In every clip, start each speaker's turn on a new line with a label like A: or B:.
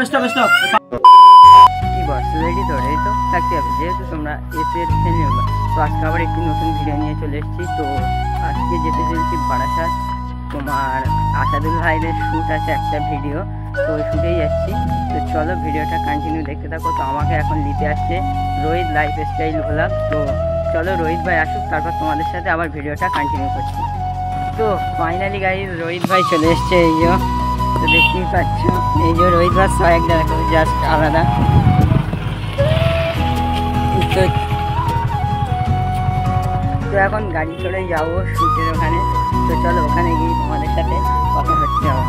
A: Stop stop
B: কি বস ready তো থাকতে হবে, যেহেতু তোমরা এসের ফ্যামিলি মেম্বার। তো আজকে আবার একটি নতুন ভিডিও নিয়ে চলে এসেছি। তো আজকে যেতে চলেছি বারাসাত, তোমার আসাদুল ভাইদের শ্যুট আছে একটা ভিডিও, তো ওই শ্যুটেই যাচ্ছি। তো চলো ভিডিওটা কন্টিনিউ দেখতে থাকো। তো আমাকে এখন নিতে আসছে রোহিত লাইফস্টাইল ভ্লগ। তো চলো রোহিত ভাই আসুক, তারপর তোমাদের সাথে আবার ভিডিওটা কন্টিনিউ করছি। তো ফাইনালি গাইজ রোহিত ভাই চলে এসছে। এই যে তো দেখতেই পাচ্ছ, এই যে রোহিত ভাই সোয়াগটা দেখো জাস্ট আলাদা। তো এখন গাড়ি চড়ে যাবো শ্যুটের ওখানে। তো চলো ওখানে গিয়ে তোমাদের সাথে কথা হচ্ছে আবার।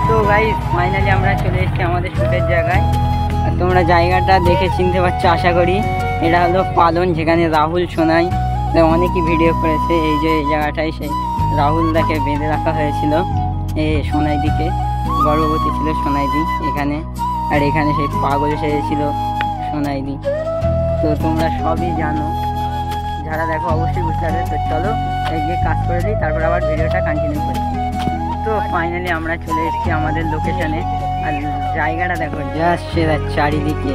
B: তো গাইজ ফাইনালি আমরা চলে এসেছি আমাদের শ্যুটের জায়গায়। আর তোমরা জায়গাটা দেখে চিনতে পারছো আশা করি। এটা হলো পালন, যেখানে রাহুল সোনাই অনেকই ভিডিও করেছে। এই যে এই জায়গাটায় সেই রাহুল দাকে বেঁধে রাখা হয়েছিল এই সোনাইদিকে, গর্ভবতী ছিল সোনাইদি এখানে। আর এখানে সেই পাগল সেজেছিল সোনাইদি। তো তোমরা সবই জানো, যারা দেখো অবশ্যই বুঝতে পারবে। তো চলো গিয়ে কাজ করে দিই, তারপর আবার ভিডিওটা কন্টিনিউ করছি। তো ফাইনালি আমরা চলে এসেছি আমাদের লোকেশনে। আর জায়গাটা দেখো জাস্ট সেরা চারিদিকে।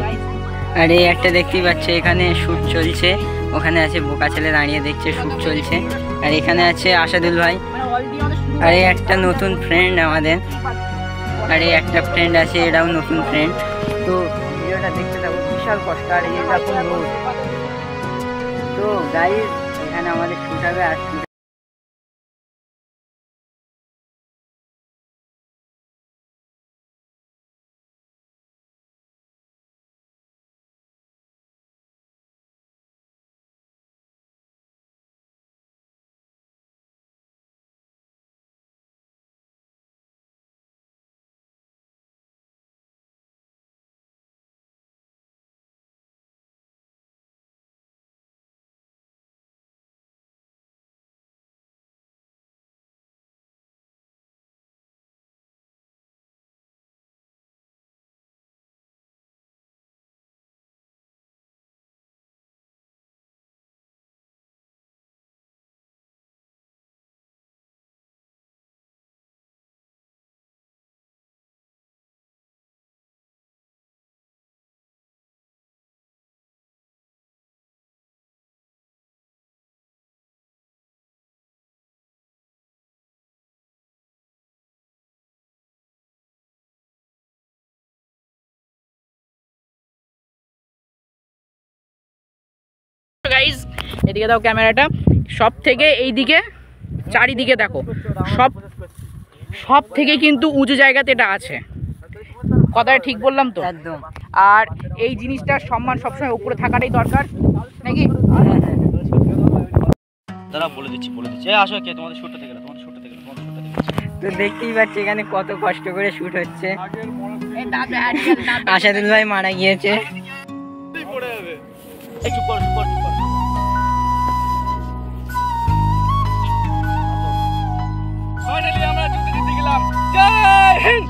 B: আর এই একটা দেখতেই পাচ্ছে এখানে শ্যুট চলছে, ওখানে আছে বোকা ছেলে দাঁড়িয়ে দেখছে শ্যুট চলছে। আর এখানে আছে আসাদুল ভাই, আর এই একটা নতুন ফ্রেন্ড আমাদের। আর এই একটা ফ্রেন্ড আছে, এটাও নতুন ফ্রেন্ড। তো ভিডিওটা দেখতে থাকো, বিশাল কষ্ট। আর এই রকম রোড। তো গাইজ এখানে আমাদের শ্যুট হবে। আর
A: গাইজ এদিকে দাও ক্যামেরাটা, সব থেকে এইদিকে চারিদিকে দেখো, সব থেকে কিন্তু উঁচু জায়গাতে এটা আছে। কথাটা ঠিক বললাম তো?
B: একদম।
A: আর এই জিনিসটার সম্মান সবসময় উপরে থাকাটাই দরকার নাকি?
C: দাদা বলে দিচ্ছি আসো কে তোমাদের শ্যুটটা থেকে তোমাদের শ্যুটটা থেকে
B: তো দেখতেই পাচ্ছি এখানে কত কষ্ট করে শ্যুট হচ্ছে। আসাদুল ভাই মারা গিয়েছে।
C: এই চুপ কর ফাইনালি আমরা জিতে গেলাম। জয় হিন্দ।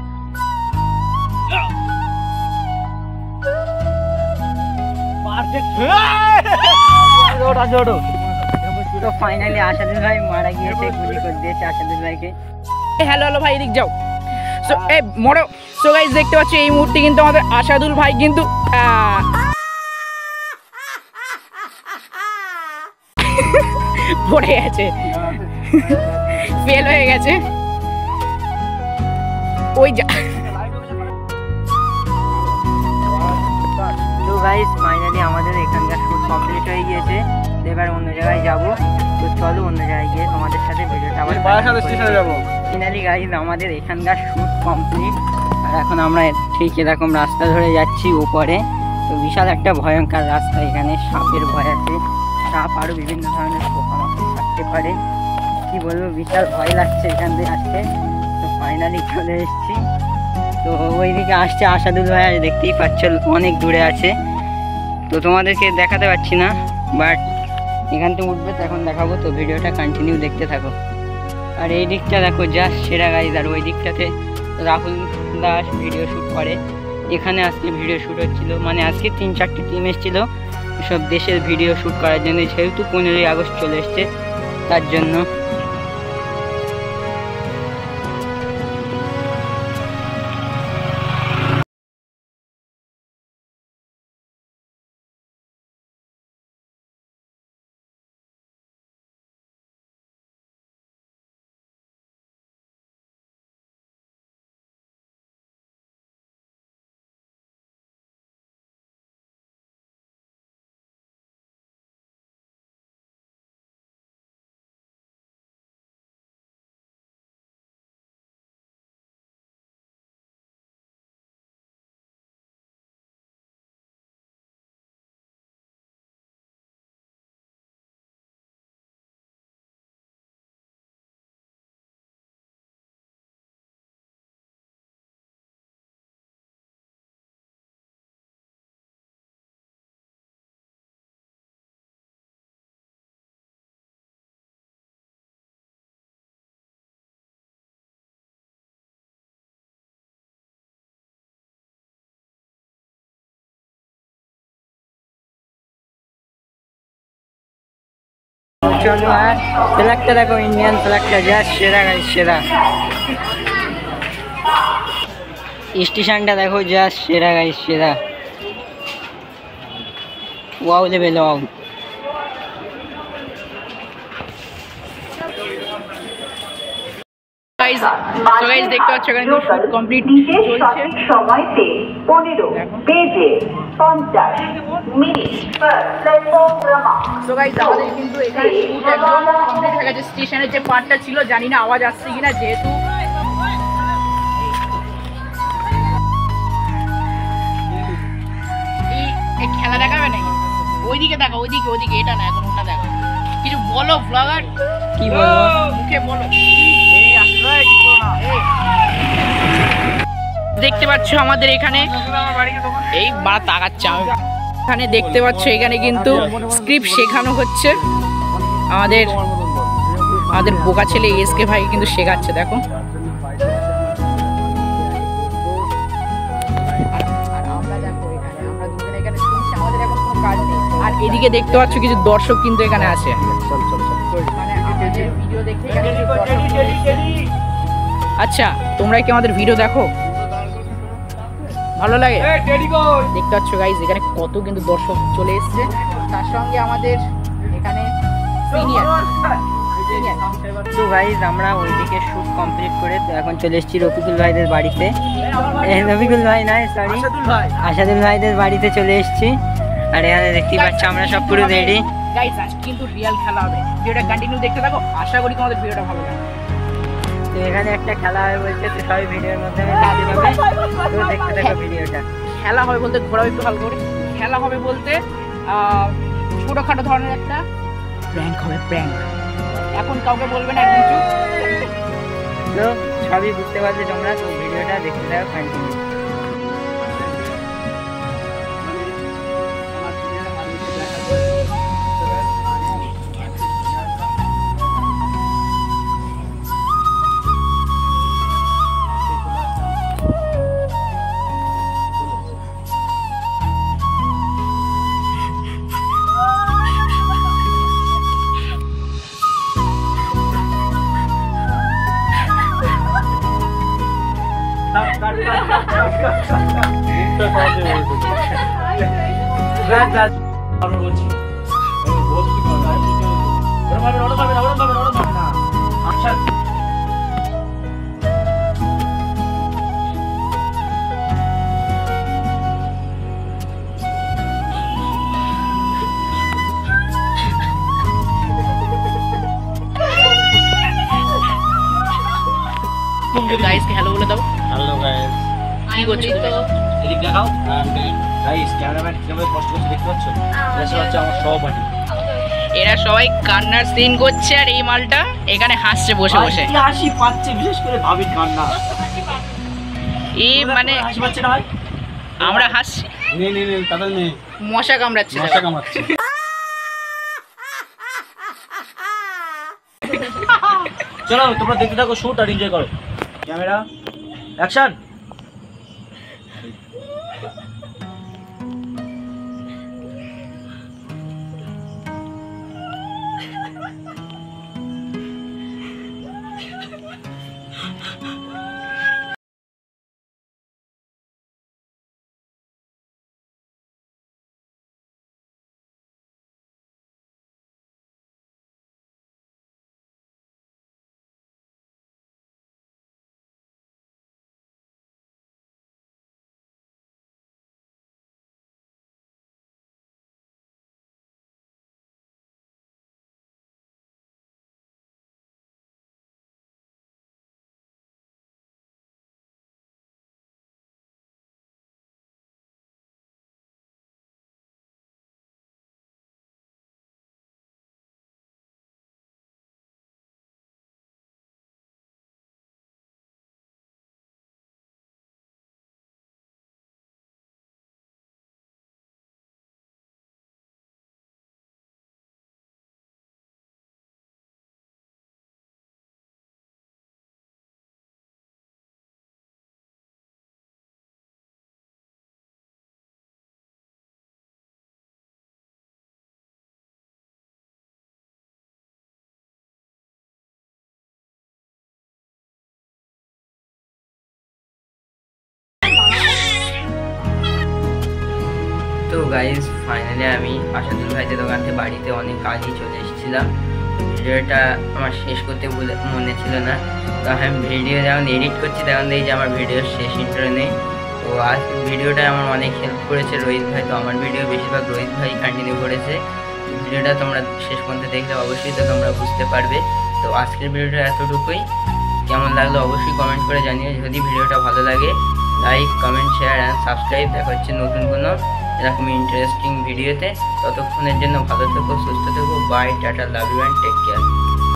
B: তো ফাইনালি আসাদুল ভাই মারা গিয়েছে, গুলি করে দিয়েছে আসাদুল ভাইকে।
A: হ্যালো ভাই এদিক যাও। সো এই মোড়ো। সো গাইস দেখতে পাচ্ছ এই মুহূর্তে কিন্তু আমাদের আসাদুল ভাই কিন্তু পড়ে গেছে, ফেল হয়ে গেছে ওই যা।
B: তো গাইস ফাইনালি আমাদের এখানকার শ্যুট কমপ্লিট হয়ে গিয়েছে। এবার অন্য জায়গায় যাব। তো চলো অন্য জায়গায় গিয়ে তোমাদের সাথে ভিডিওটা আবার
C: স্টেশনে যাবো।
B: ফাইনালি গাইস আমাদের এখানকার শ্যুট কমপ্লিট। আর এখন আমরা ঠিক এরকম রাস্তা ধরে যাচ্ছি উপরে। তো বিশাল একটা ভয়ঙ্কর রাস্তা, এখানে সাপের ভয় আছে, সাপ আরও বিভিন্ন ধরনের পোকামাকড় থাকতে পারে। কি বলবো, বিশাল ভয় লাগছে এখান দিয়ে আসতে। তো ফাইনালি চলে এসেছি। তো ওইদিকে আসছে আসাদুল ভাই, আর দেখতেই পাচ্ছ অনেক দূরে আছে। তো তোমাদেরকে দেখাতে পারছি না, বাট এখান থেকে উঠবে তো এখন দেখাবো। তো ভিডিওটা কন্টিনিউ দেখতে থাকো। আর এই দিকটা দেখো জাস্ট সেরা গাইজ। আর ওই দিকটাতে রাহুল দাস ভিডিও শ্যুট করে। এখানে আজকে ভিডিও শ্যুট হচ্ছিলো, মানে আজকে 3-4টি টিম এসেছিলো সব দেশের ভিডিও শ্যুট করার জন্য, যেহেতু 15ই আগস্ট চলে এসছে তার জন্য। চলো আর ফ্ল্যাগটা দেখো, ইন্ডিয়ান ফ্ল্যাগটা যা সেরা গাইস, সেরা। স্টেশনটা দেখো যা সেরা গাইস, সেরা। Wow level, wow.
A: গাইস তো গাইস দেখতে পাচ্ছ এখানে কিন্তু শুট কমপ্লিট চলছে।
D: সময়তে 15:50 প্ল্যাটফর্ম ক্রমাঙ্ক।
A: তো গাইস আমাদের কিন্তু এখানে শুট একদম কমপ্লিট হয়ে গেছে। স্টেশনের যে পার্টটা ছিল জানি না আওয়াজ আসছে কিনা, যেহেতু এই খেলা দেখাবে নাকি? ওইদিকে দেখো, ওইদিকে ওইদিকে, এটা না, এখন ওটা দেখো। কিছু বলো ব্লগার,
B: কি বলবো,
A: মুখে বলো। দেখতে পাচ্ছ আমাদের এখানে এই বাড়া তাকাচ্ছে, আমি এখানে দেখতে পাচ্ছ এখানে কিন্তু স্ক্রিপ্ট শেখানো হচ্ছে। আমাদের বোকা ছেলে এসকে ভাই কিন্তু শেখাচ্ছে, দেখো। আর এদিকে দেখতে পাচ্ছ কিছু দর্শক কিন্তু এখানে আছে, মানে আমাদের ভিডিও দেখতে এখানে কিছু দর্শক এসেছে। আচ্ছা, তোমরা কি আমাদের ভিডিও দেখো? ভালো লাগে? দেখতে পাচ্ছ গাইজ এখানে কত কিন্তু দর্শক চলে এসছে। তার সঙ্গে আমাদের এখানে
B: তো গাইজ আমরা ওইদিকে শুট কমপ্লিট করে তো এখন চলে এসেছি রফিকুল ভাইদের বাড়িতে। রফিকুল ভাই নয়, সরি, আসাদুল ভাইদের বাড়িতে চলে এসেছি। আর এখানে দেখতেই পাচ্ছ আমরা সব পুরো রেডি।
A: গাইজ আজ কিন্তু রিয়েল খেলা হবে, ভিডিওটা কন্টিনিউ দেখতে থাকো, আশা করি তোমাদের ভিডিওটা ভালো লাগে।
B: তো এখানে একটা খেলা হবে বলছে, তো সবাই ভিডিওর মাধ্যমে দেখতে পাবে, তো দেখতে থাকো ভিডিওটা।
A: খেলা হবে বলতে ঘোরাও একটু ভালো করে, খেলা হবে বলতে ছোটখাটো ধরনের একটা প্র্যাঙ্ক হবে, প্র্যাঙ্ক। এখন কাউকে বলবে না, একদম চুপ।
B: তো সবই বুঝতে পারবে তোমরা, তো ভিডিওটা দেখতে থাকো কন্টিনিউ।
A: গাইসকে হ্যালো বলে দাও।
C: হ্যালো গাইস,
A: কি করছো তুমি?
C: এদিক দেখাও। গাইস ক্যামেরাম্যান কিভাবে কষ্ট করছে দেখতে পাচ্ছ? এটা হচ্ছে আমার সহপাঠী।
A: এরা সবাই কান্নার সিন করছে, আর এই মালটা এখানে হাসছে বসে বসে।
C: কি হাসি পাচ্ছে, বিশেষ করে ভাবির কান্না।
A: এই মানে
C: হাসি পাচ্ছে না ভাই?
A: আমরা হাসছি,
C: নে নে নে, তাদের নে।
A: মশা কামড়াচ্ছে,
C: মশা কামড়াচ্ছে। চলো তোমরা দেখতে থাকো শুট আর এনজয় করো। Camera action.
B: গাইজ ফাইনালি আমি আসাদুল ভাইদের দোকান থেকে বাড়িতে অনেক কাজই চলে এসেছিলাম। ভিডিওটা আমার শেষ করতে মনে ছিল না, তো আমি ভিডিও যখন এডিট করছি তখন দেখি যে আমার ভিডিওর শেষ ইন্ট্রো নেই। তো আজ ভিডিওটা আমার অনেক হেল্প করেছে রোহিত ভাই, তো আমার ভিডিও বেশিরভাগ রোহিত ভাই কন্টিনিউ করেছে। ভিডিওটা তোমরা শেষ পর্যন্ত দেখলে অবশ্যই তো তোমরা বুঝতে পারবে। তো আজকের ভিডিওটা এতটুকুই, কেমন লাগলো অবশ্যই কমেন্ট করে জানিও। যদি ভিডিওটা ভালো লাগে like, comment, share and subscribe. দেখা হচ্ছে নতুন কোনো এরকম ইন্টারেস্টিং ভিডিওতে। ততক্ষণের জন্য ভালো থেকো, সুস্থ থেকো। Bye, tata, love you and take care.